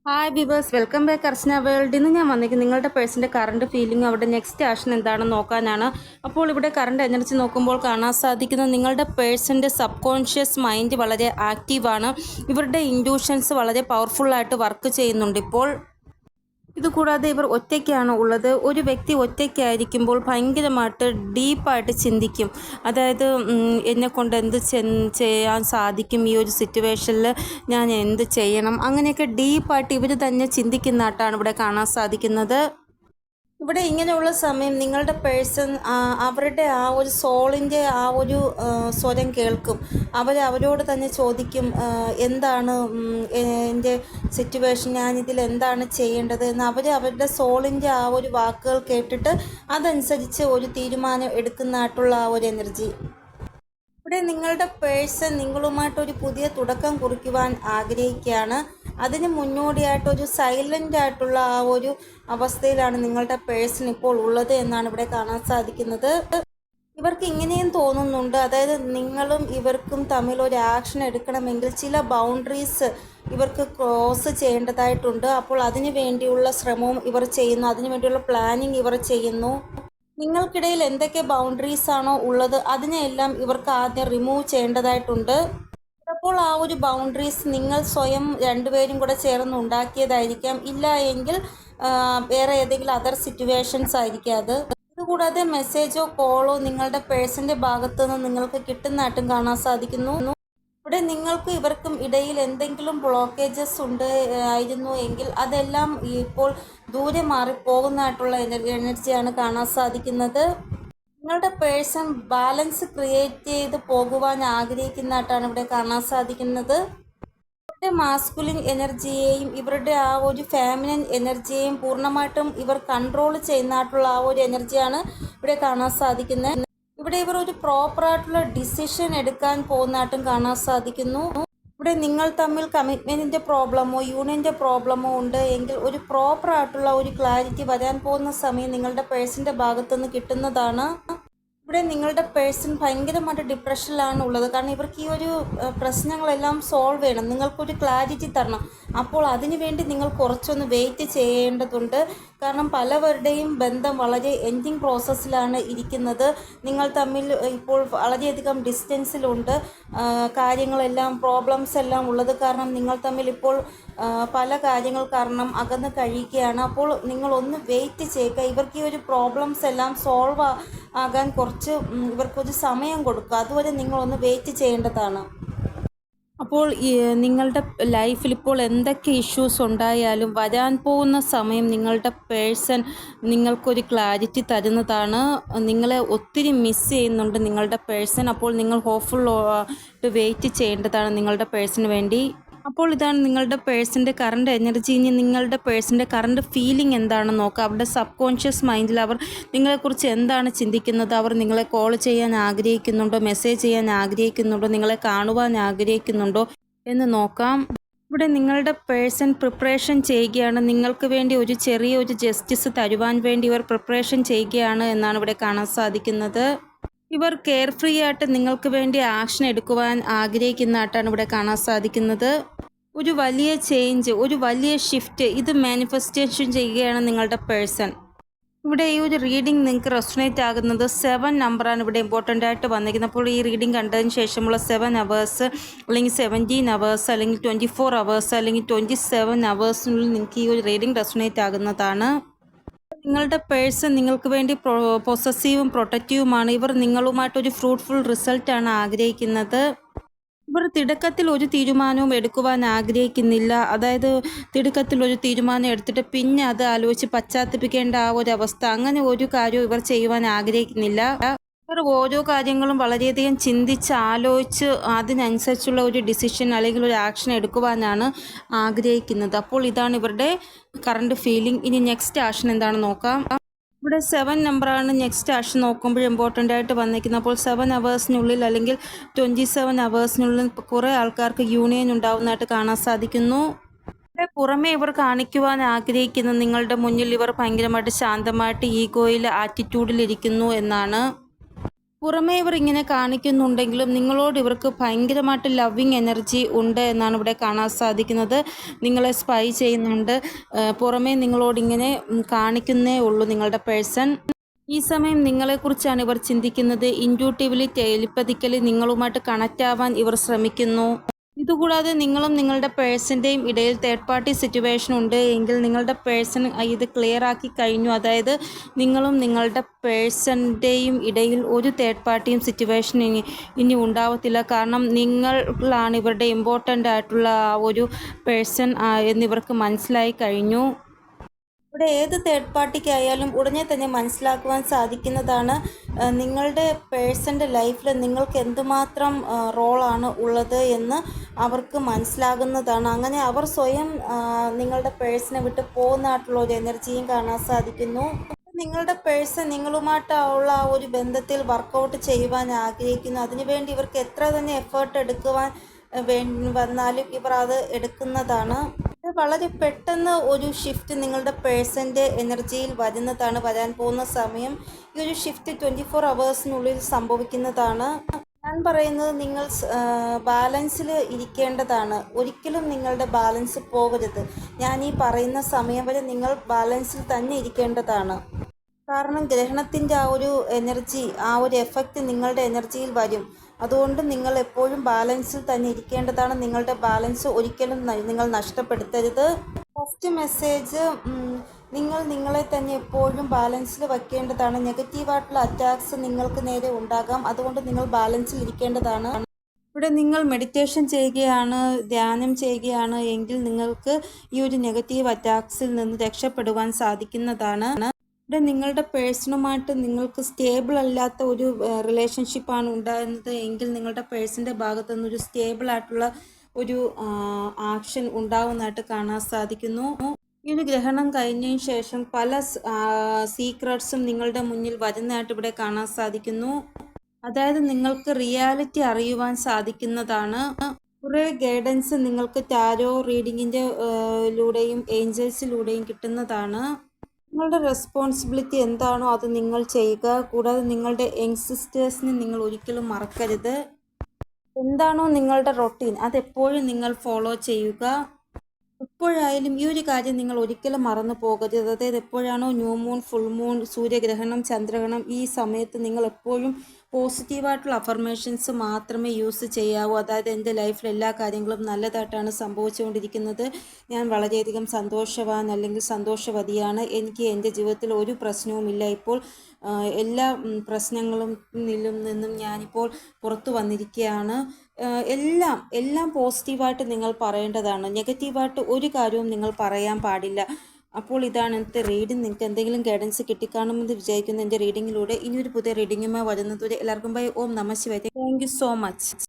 Hi viewers, welcome back അർച്ചന world. ഇന്ന് ഞാൻ വന്നിരിക്കുന്നത് നിങ്ങളുടെ പേഴ്സൻ്റെ കറണ്ട് ഫീലിംഗ് അവിടെ നെക്സ്റ്റ് ആക്ഷൻ എന്താണെന്ന് നോക്കാനാണ്. അപ്പോൾ ഇവിടെ കറണ്ട് എനർജി നോക്കുമ്പോൾ കാണാൻ സാധിക്കുന്നത് നിങ്ങളുടെ പേഴ്സൻ്റെ സബ് കോൺഷ്യസ് മൈൻഡ് വളരെ ആക്റ്റീവാണ്. ഇവരുടെ ഇൻഡ്യൂഷൻസ് വളരെ പവർഫുള്ളായിട്ട് വർക്ക് ചെയ്യുന്നുണ്ട് ഇപ്പോൾ. ഇതുകൂടാതെ ഇവർ ഒറ്റയ്ക്കാണ് ഉള്ളത്. ഒരു വ്യക്തി ഒറ്റയ്ക്കായിരിക്കുമ്പോൾ ഭയങ്കരമായിട്ട് ഡീപ്പായിട്ട് ചിന്തിക്കും. അതായത് എന്നെക്കൊണ്ട് എന്ത് ചെയ്യാൻ സാധിക്കും, ഈ ഒരു സിറ്റുവേഷനിൽ ഞാൻ എന്ത് ചെയ്യണം, അങ്ങനെയൊക്കെ ഡീപ്പായിട്ട് ഇവർ തന്നെ ചിന്തിക്കുന്നതായിട്ടാണ് ഇവിടെ കാണാൻ സാധിക്കുന്നത്. ഇവിടെ ഇങ്ങനെയുള്ള സമയം നിങ്ങളുടെ പേഴ്സൺ അവരുടെ ആ ഒരു സോളിൻ്റെ ആ ഒരു സ്വരം കേൾക്കും. അവരോട് തന്നെ ചോദിക്കും, എന്താണ് എൻ്റെ സിറ്റുവേഷൻ, ഞാനിതിൽ എന്താണ് ചെയ്യേണ്ടത് എന്ന്. അവരുടെ സോളിൻ്റെ ആ ഒരു വാക്കുകൾ കേട്ടിട്ട് അതനുസരിച്ച് ഒരു തീരുമാനം എടുക്കുന്നതായിട്ടുള്ള ആ ഒരു എനർജി. ഇവിടെ നിങ്ങളുടെ പേഴ്സൺ നിങ്ങളുമായിട്ടൊരു പുതിയ തുടക്കം കുറിക്കുവാൻ ആഗ്രഹിക്കുകയാണ്. അതിന് മുന്നോടിയായിട്ടൊരു സൈലൻ്റ് ആയിട്ടുള്ള ആ ഒരു അവസ്ഥയിലാണ് നിങ്ങളുടെ പേഴ്സൺ ഇപ്പോൾ ഉള്ളത് എന്നാണ് ഇവിടെ കാണാൻ സാധിക്കുന്നത്. ഇവർക്ക് ഇങ്ങനെയും തോന്നുന്നുണ്ട്, അതായത് നിങ്ങളും ഇവർക്കും തമ്മിൽ ഒരു ആക്ഷൻ എടുക്കണമെങ്കിൽ ചില ബൗണ്ടറീസ് ഇവർക്ക് ക്രോസ് ചെയ്യേണ്ടതായിട്ടുണ്ട്. അപ്പോൾ അതിനു വേണ്ടിയുള്ള ശ്രമവും ഇവർ ചെയ്യുന്നു, അതിനു വേണ്ടിയുള്ള പ്ലാനിങ് ഇവർ ചെയ്യുന്നു. നിങ്ങൾക്കിടയിൽ എന്തൊക്കെ ബൗണ്ടറീസ് ആണോ ഉള്ളത് അതിനെല്ലാം ഇവർക്ക് ആദ്യം റിമൂവ് ചെയ്യേണ്ടതായിട്ടുണ്ട്. അപ്പോൾ ആ ഒരു ബൗണ്ടറീസ് നിങ്ങൾ സ്വയം രണ്ടുപേരും കൂടെ ചേർന്ന് ഉണ്ടാക്കിയതായിരിക്കാം, ഇല്ല എങ്കിൽ വേറെ ഏതെങ്കിലും അതർ സിറ്റുവേഷൻസ് ആയിരിക്കും അത്. ഇതുകൂടാതെ മെസ്സേജോ കോളോ നിങ്ങളുടെ പേഴ്സൻ്റെ ഭാഗത്തു നിന്ന് നിങ്ങൾക്ക് കിട്ടുന്നതായിട്ടും കാണാൻ സാധിക്കുന്നു. ഇവിടെ നിങ്ങൾക്ക് ഇവർക്കും ഇടയിൽ എന്തെങ്കിലും ബ്ലോക്കേജസ് ആയിരുന്നു എങ്കിൽ അതെല്ലാം ഇപ്പോൾ ദൂരെ മാറിപ്പോകുന്നതായിട്ടുള്ള എനർജിയാണ് കാണാൻ സാധിക്കുന്നത്. നിങ്ങളുടെ പേഴ്സൺ ബാലൻസ് ക്രിയേറ്റ് ചെയ്ത് പോകുവാൻ ആഗ്രഹിക്കുന്നതായിട്ടാണ് ഇവിടെ കാണാൻ സാധിക്കുന്നത്. ഇവരുടെ മാസ്കുലിൻ എനർജിയെയും ഇവരുടെ ആ ഒരു ഫെമിനിൻ എനർജിയെയും പൂർണ്ണമായിട്ടും ഇവർ കൺട്രോൾ ചെയ്യുന്നതായിട്ടുള്ള ആ ഒരു എനർജിയാണ് ഇവിടെ കാണാൻ സാധിക്കുന്നത്. ഇവിടെ ഇവർ ഒരു പ്രോപ്പറായിട്ടുള്ള ഡിസിഷൻ എടുക്കാൻ പോകുന്നതായിട്ടും കാണാൻ സാധിക്കുന്നു. ഇവിടെ നിങ്ങൾ തമ്മിൽ കമ്മിറ്റ്മെൻറ്റിൻ്റെ പ്രോബ്ലമോ യൂണിയൻ്റെ പ്രോബ്ലമോ ഉണ്ട് എങ്കിൽ ഒരു പ്രോപ്പറായിട്ടുള്ള ഒരു ക്ലാരിറ്റി വരാൻ പോകുന്ന സമയം നിങ്ങളുടെ പേഴ്സൻ്റെ ഭാഗത്തുനിന്ന് കിട്ടുന്നതാണ്. ഇവിടെ നിങ്ങളുടെ പേഴ്സൺ ഭയങ്കരമായിട്ട് ഡിപ്രഷനിലാണ് ഉള്ളത്. കാരണം ഇവർക്ക് ഈ ഒരു പ്രശ്നങ്ങളെല്ലാം സോൾവ് ചെയ്യണം, നിങ്ങൾക്കൊരു ക്ലാരിറ്റി തരണം. അപ്പോൾ അതിനുവേണ്ടി നിങ്ങൾ കുറച്ചൊന്ന് വെയിറ്റ് ചെയ്യേണ്ടതുണ്ട്. കാരണം പലവരുടെയും ബന്ധം വളരെ എൻഡിങ് പ്രോസസ്സിലാണ് ഇരിക്കുന്നത്. നിങ്ങൾ തമ്മിൽ ഇപ്പോൾ വളരെയധികം ഡിസ്റ്റൻസിലുണ്ട്. കാര്യങ്ങളെല്ലാം പ്രോബ്ലംസ് എല്ലാം ഉള്ളത് കാരണം നിങ്ങൾ തമ്മിൽ ഇപ്പോൾ പല കാര്യങ്ങൾ കാരണം അകന്ന് കഴിയുകയാണ്. അപ്പോൾ നിങ്ങളൊന്ന് വെയിറ്റ് ചെയ്യുക. ഇവർക്ക് ഈ ഒരു പ്രോബ്ലംസ് എല്ലാം സോൾവ് ആകാൻ ഇവർക്കൊരു സമയം കൊടുക്കുക. അതുവരെ നിങ്ങളൊന്ന് വെയിറ്റ് ചെയ്യേണ്ടതാണ്. അപ്പോൾ നിങ്ങളുടെ ലൈഫിൽ ഇപ്പോൾ എന്തൊക്കെ ഇഷ്യൂസ് ഉണ്ടായാലും വരാൻ പോകുന്ന സമയം നിങ്ങളുടെ പേഴ്സൺ നിങ്ങൾക്കൊരു ക്ലാരിറ്റി തരുന്നതാണ്. നിങ്ങളെ ഒത്തിരി മിസ് ചെയ്യുന്നുണ്ട് നിങ്ങളുടെ പേഴ്സൺ. അപ്പോൾ നിങ്ങൾ ഹോപ്പ്ഫുൾ ആയിട്ട് വെയിറ്റ് ചെയ്യേണ്ടതാണ് നിങ്ങളുടെ പേഴ്സണിന് വേണ്ടി. അപ്പോൾ ഇതാണ് നിങ്ങളുടെ പേഴ്സൻ്റെ കറണ്ട് എനർജി. ഇനി നിങ്ങളുടെ പേഴ്സൻ്റെ കറണ്ട് ഫീലിംഗ് എന്താണെന്ന് നോക്കാം. അവരുടെ സബ് കോൺഷ്യസ് മൈൻഡിൽ അവർ നിങ്ങളെക്കുറിച്ച് എന്താണ് ചിന്തിക്കുന്നത്, അവർ നിങ്ങളെ കോൾ ചെയ്യാൻ ആഗ്രഹിക്കുന്നുണ്ടോ, മെസ്സേജ് ചെയ്യാൻ ആഗ്രഹിക്കുന്നുണ്ടോ, നിങ്ങളെ കാണുവാൻ ആഗ്രഹിക്കുന്നുണ്ടോ എന്ന് നോക്കാം. ഇവിടെ നിങ്ങളുടെ പേഴ്സൺ പ്രിപ്പറേഷൻ ചെയ്യുകയാണ്. നിങ്ങൾക്ക് വേണ്ടി ഒരു ചെറിയൊരു ജസ്റ്റിസ് തരുവാൻ വേണ്ടി ഇവർ പ്രിപ്പറേഷൻ ചെയ്യുകയാണ് എന്നാണ് ഇവിടെ കാണാൻ സാധിക്കുന്നത്. ഇവർ കെയർ ഫ്രീ ആയിട്ട് നിങ്ങൾക്ക് വേണ്ടി ആക്ഷൻ എടുക്കുവാൻ ആഗ്രഹിക്കുന്നതായിട്ടാണ് ഇവിടെ കാണാൻ സാധിക്കുന്നത്. ഒരു വലിയ ചേഞ്ച്, ഒരു വലിയ ഷിഫ്റ്റ് ഇത് മാനിഫെസ്റ്റേഷൻ ചെയ്യുകയാണ് നിങ്ങളുടെ പേഴ്സൺ. ഇവിടെ ഈ ഒരു റീഡിംഗ് നിങ്ങൾക്ക് റെസൊണേറ്റ് ആകുന്നത് 7 നമ്പറാണ് ഇവിടെ ഇമ്പോർട്ടൻ്റ് ആയിട്ട് വന്നിരിക്കുന്നത്. അപ്പോൾ ഈ റീഡിംഗ് കണ്ടതിന് ശേഷമുള്ള 7 അവേഴ്സ് അല്ലെങ്കിൽ 17 അവേഴ്സ് അല്ലെങ്കിൽ 24 അവേഴ്സ് അല്ലെങ്കിൽ 27 അവേഴ്സിനുള്ളിൽ നിങ്ങൾക്ക് ഈ ഒരു റീഡിംഗ് റെസൊണേറ്റ് ആകുന്നതാണ്. നിങ്ങളുടെ പേഴ്സൺ നിങ്ങൾക്ക് വേണ്ടി പൊസസീവും പ്രൊട്ടക്റ്റീവുമാണ്. ഇവർ നിങ്ങളുമായിട്ടൊരു ഫ്രൂട്ട്ഫുൾ റിസൾട്ടാണ് ആഗ്രഹിക്കുന്നത്. ഇവർ തിടുക്കത്തിൽ ഒരു തീരുമാനവും എടുക്കുവാൻ ആഗ്രഹിക്കുന്നില്ല. അതായത് തിടുക്കത്തിൽ ഒരു തീരുമാനം എടുത്തിട്ട് പിന്നെ അത് ആലോചിച്ച് പശ്ചാത്തപിക്കേണ്ട ആ ഒരു അവസ്ഥ, അങ്ങനെ ഒരു കാര്യവും ഇവർ ചെയ്യുവാൻ ആഗ്രഹിക്കുന്നില്ല. ഇവർ ഓരോ കാര്യങ്ങളും വളരെയധികം ചിന്തിച്ച് ആലോചിച്ച് അതിനനുസരിച്ചുള്ള ഒരു ഡിസിഷൻ അല്ലെങ്കിൽ ഒരു ആക്ഷൻ എടുക്കുവാനാണ് ആഗ്രഹിക്കുന്നത്. അപ്പോൾ ഇതാണ് ഇവരുടെ കറണ്ട് ഫീലിംഗ്. ഇനി നെക്സ്റ്റ് ആക്ഷൻ എന്താണെന്ന് നോക്കാം. ഇവിടെ 7 നമ്പറാണ് നെക്സ്റ്റ് ആക്ഷൻ നോക്കുമ്പോൾ ഇമ്പോർട്ടൻ്റ് ആയിട്ട് വന്നിരിക്കുന്നത്. അപ്പോൾ 7 അവേഴ്സിനുള്ളിൽ അല്ലെങ്കിൽ 27 അവേഴ്സിനുള്ളിൽ കുറേ ആൾക്കാർക്ക് യൂണിയൻ ഉണ്ടാവുന്നതായിട്ട് കാണാൻ സാധിക്കുന്നു. പുറമേ ഇവർ കാണിക്കുവാൻ ആഗ്രഹിക്കുന്ന നിങ്ങളുടെ മുന്നിൽ ഇവർ ഭയങ്കരമായിട്ട് ശാന്തമായിട്ട് ഈഗോയിൽ ആറ്റിറ്റ്യൂഡിലിരിക്കുന്നു എന്നാണ്. പുറമേ ഇവർ ഇങ്ങനെ കാണിക്കുന്നുണ്ടെങ്കിലും നിങ്ങളോട് ഇവർക്ക് ഭയങ്കരമായിട്ട് ലവിങ് എനർജി ഉണ്ട് എന്നാണ് ഇവിടെ കാണാൻ സാധിക്കുന്നത്. നിങ്ങളെ സ്പൈ ചെയ്യുന്നുണ്ട്. പുറമേ നിങ്ങളോടിങ്ങനെ കാണിക്കുന്നേ ഉള്ളൂ നിങ്ങളുടെ പേഴ്സൺ. ഈ സമയം നിങ്ങളെക്കുറിച്ചാണ് ഇവർ ചിന്തിക്കുന്നത്. ഇൻറ്റ്യൂട്ടീവ്ലി ടെലിപ്പതിക്കലി നിങ്ങളുമായിട്ട് കണക്റ്റ് ആവാൻ ഇവർ ശ്രമിക്കുന്നു. ഇതുകൂടാതെ നിങ്ങളും നിങ്ങളുടെ പേഴ്സൻ്റെയും ഇടയിൽ തേർഡ് പാർട്ടി സിറ്റുവേഷൻ ഉണ്ട് എങ്കിൽ നിങ്ങളുടെ പേഴ്സൺ ഇത് ക്ലിയർ ആക്കി കഴിഞ്ഞു. അതായത് നിങ്ങളും നിങ്ങളുടെ പേഴ്സൻ്റെയും ഇടയിൽ ഒരു തേർഡ് പാർട്ടിയും സിറ്റുവേഷൻ ഇനി ഉണ്ടാവത്തില്ല. കാരണം നിങ്ങളാണ് ഇവരുടെ ഇമ്പോർട്ടൻ്റ് ആയിട്ടുള്ള ആ ഒരു പേഴ്സൺ എന്നിവർക്ക് മനസ്സിലായി കഴിഞ്ഞു. ഇവിടെ ഏത് തേർഡ് പാർട്ടിക്കായാലും ഉടനെ തന്നെ മനസ്സിലാക്കുവാൻ സാധിക്കുന്നതാണ് നിങ്ങളുടെ പേഴ്സൻ്റെ ലൈഫിൽ നിങ്ങൾക്ക് എന്തുമാത്രം റോളാണ് ഉള്ളത് എന്ന് അവർക്ക് മനസ്സിലാകുന്നതാണ്. അങ്ങനെ അവർ സ്വയം നിങ്ങളുടെ പേഴ്സണെ വിട്ട് പോകുന്നതായിട്ടുള്ള ഒരു എനർജിയും കാണാൻ സാധിക്കുന്നു. നിങ്ങളുടെ പേഴ്സൺ നിങ്ങളുമായിട്ടുള്ള ആ ഒരു ബന്ധത്തിൽ വർക്കൗട്ട് ചെയ്യുവാൻ ആഗ്രഹിക്കുന്നു. അതിനുവേണ്ടി ഇവർക്ക് എത്ര തന്നെ എഫേർട്ട് എടുക്കുവാൻ വന്നാലും ഇവർ അത് എടുക്കുന്നതാണ്. വളരെ പെട്ടെന്ന് ഒരു ഷിഫ്റ്റ് നിങ്ങളുടെ പേഴ്സൻ്റെ എനർജിയിൽ വരുന്നതാണ്. വരാൻ പോകുന്ന സമയം ഈ ഒരു ഷിഫ്റ്റ് 24 അവേഴ്സിനുള്ളിൽ സംഭവിക്കുന്നതാണ്. ഞാൻ പറയുന്നത് നിങ്ങൾ ബാലൻസിൽ ഇരിക്കേണ്ടതാണ്. ഒരിക്കലും നിങ്ങളുടെ ബാലൻസ് പോകരുത്. ഞാൻ ഈ പറയുന്ന സമയം വരെ നിങ്ങൾ ബാലൻസിൽ തന്നെ ഇരിക്കേണ്ടതാണ്. കാരണം ഗ്രഹണത്തിൻ്റെ ആ ഒരു എനർജി, ആ ഒരു എഫക്റ്റ് നിങ്ങളുടെ എനർജിയിൽ വരും. അതുകൊണ്ട് നിങ്ങൾ എപ്പോഴും ബാലൻസിൽ തന്നെ ഇരിക്കേണ്ടതാണ്. നിങ്ങളുടെ ബാലൻസ് ഒരിക്കലും നിങ്ങൾ നഷ്ടപ്പെടുത്തരുത്. ഫസ്റ്റ് മെസ്സേജ്, നിങ്ങൾ നിങ്ങളെ തന്നെ എപ്പോഴും ബാലൻസിൽ വയ്ക്കേണ്ടതാണ്. നെഗറ്റീവായിട്ടുള്ള അറ്റാക്സ് നിങ്ങൾക്ക് നേരെ ഉണ്ടാകാം. അതുകൊണ്ട് നിങ്ങൾ ബാലൻസിൽ ഇരിക്കേണ്ടതാണ്. ഇവിടെ നിങ്ങൾ മെഡിറ്റേഷൻ ചെയ്യുകയാണ്, ധ്യാനം ചെയ്യുകയാണ് എങ്കിൽ നിങ്ങൾക്ക് ഈ ഒരു നെഗറ്റീവ് അറ്റാക്സിൽ നിന്ന് രക്ഷപ്പെടുവാൻ സാധിക്കുന്നതാണ്. ഇവിടെ നിങ്ങളുടെ പേഴ്സണുമായിട്ട് നിങ്ങൾക്ക് സ്റ്റേബിൾ അല്ലാത്ത ഒരു റിലേഷൻഷിപ്പാണ് ഉണ്ടാകുന്നത് എങ്കിൽ നിങ്ങളുടെ പേഴ്സൻ്റെ ഭാഗത്തു നിന്നൊരു സ്റ്റേബിൾ ആയിട്ടുള്ള ഒരു ആക്ഷൻ ഉണ്ടാകുന്നതായിട്ട് കാണാൻ സാധിക്കുന്നു. ഈ ഒരു ഗ്രഹണം കഴിഞ്ഞതിന് ശേഷം പല സീക്രട്സും നിങ്ങളുടെ മുന്നിൽ വരുന്നതായിട്ട് ഇവിടെ കാണാൻ സാധിക്കുന്നു. അതായത് നിങ്ങൾക്ക് റിയാലിറ്റി അറിയുവാൻ സാധിക്കുന്നതാണ്. കുറേ ഗൈഡൻസ് നിങ്ങൾക്ക് ടാരോ റീഡിങ്ങിൻ്റെ ലൂടെയും ഏഞ്ചൽസിലൂടെയും കിട്ടുന്നതാണ്. നിങ്ങളുടെ റെസ്പോൺസിബിലിറ്റി എന്താണോ അത് നിങ്ങൾ ചെയ്യുക. കൂടാതെ നിങ്ങളുടെ യങ്സിസ്റ്റേഴ്സിനെ നിങ്ങൾ ഒരിക്കലും മറക്കരുത്. എന്താണോ നിങ്ങളുടെ റൊട്ടീൻ അതെപ്പോഴും നിങ്ങൾ ഫോളോ ചെയ്യുക. എപ്പോഴായാലും ഈ ഒരു കാര്യം നിങ്ങൾ ഒരിക്കലും മറന്നു പോകരുത്. അതായത് എപ്പോഴാണോ ന്യൂ മൂൺ, ഫുൾ മൂൺ, സൂര്യഗ്രഹണം, ചന്ദ്രഗ്രഹണം, ഈ സമയത്ത് നിങ്ങൾ എപ്പോഴും പോസിറ്റീവായിട്ടുള്ള അഫർമേഷൻസ് മാത്രമേ യൂസ് ചെയ്യാവൂ. അതായത് എൻ്റെ ലൈഫിൽ എല്ലാ കാര്യങ്ങളും നല്ലതായിട്ടാണ് സംഭവിച്ചുകൊണ്ടിരിക്കുന്നത്. ഞാൻ വളരെയധികം സന്തോഷവാൻ അല്ലെങ്കിൽ സന്തോഷവതിയാണ്. എനിക്ക് എൻ്റെ ജീവിതത്തിൽ ഒരു പ്രശ്നവുമില്ല. ഇപ്പോൾ എല്ലാ പ്രശ്നങ്ങളും നിന്നും ഞാനിപ്പോൾ പുറത്തു വന്നിരിക്കുകയാണ്. എല്ലാം പോസിറ്റീവായിട്ട് നിങ്ങൾ പറയേണ്ടതാണ്. നെഗറ്റീവായിട്ട് ഒരു കാര്യവും നിങ്ങൾ പറയാൻ പാടില്ല. അപ്പോൾ ഇതാണ് ഇന്നത്തെ റീഡിങ്. നിങ്ങൾക്ക് എന്തെങ്കിലും ഗൈഡൻസ് കിട്ടിക്കാണുമെന്ന് വിചാരിക്കുന്നു എൻ്റെ റീഡിങ്ങിലൂടെ. ഇനിയൊരു പുതിയ റീഡിങ്ങുമായി വരുന്നതുവരെ എല്ലാവർക്കും ബൈ. ഓം നമഃ ശിവായ. Thank you so much.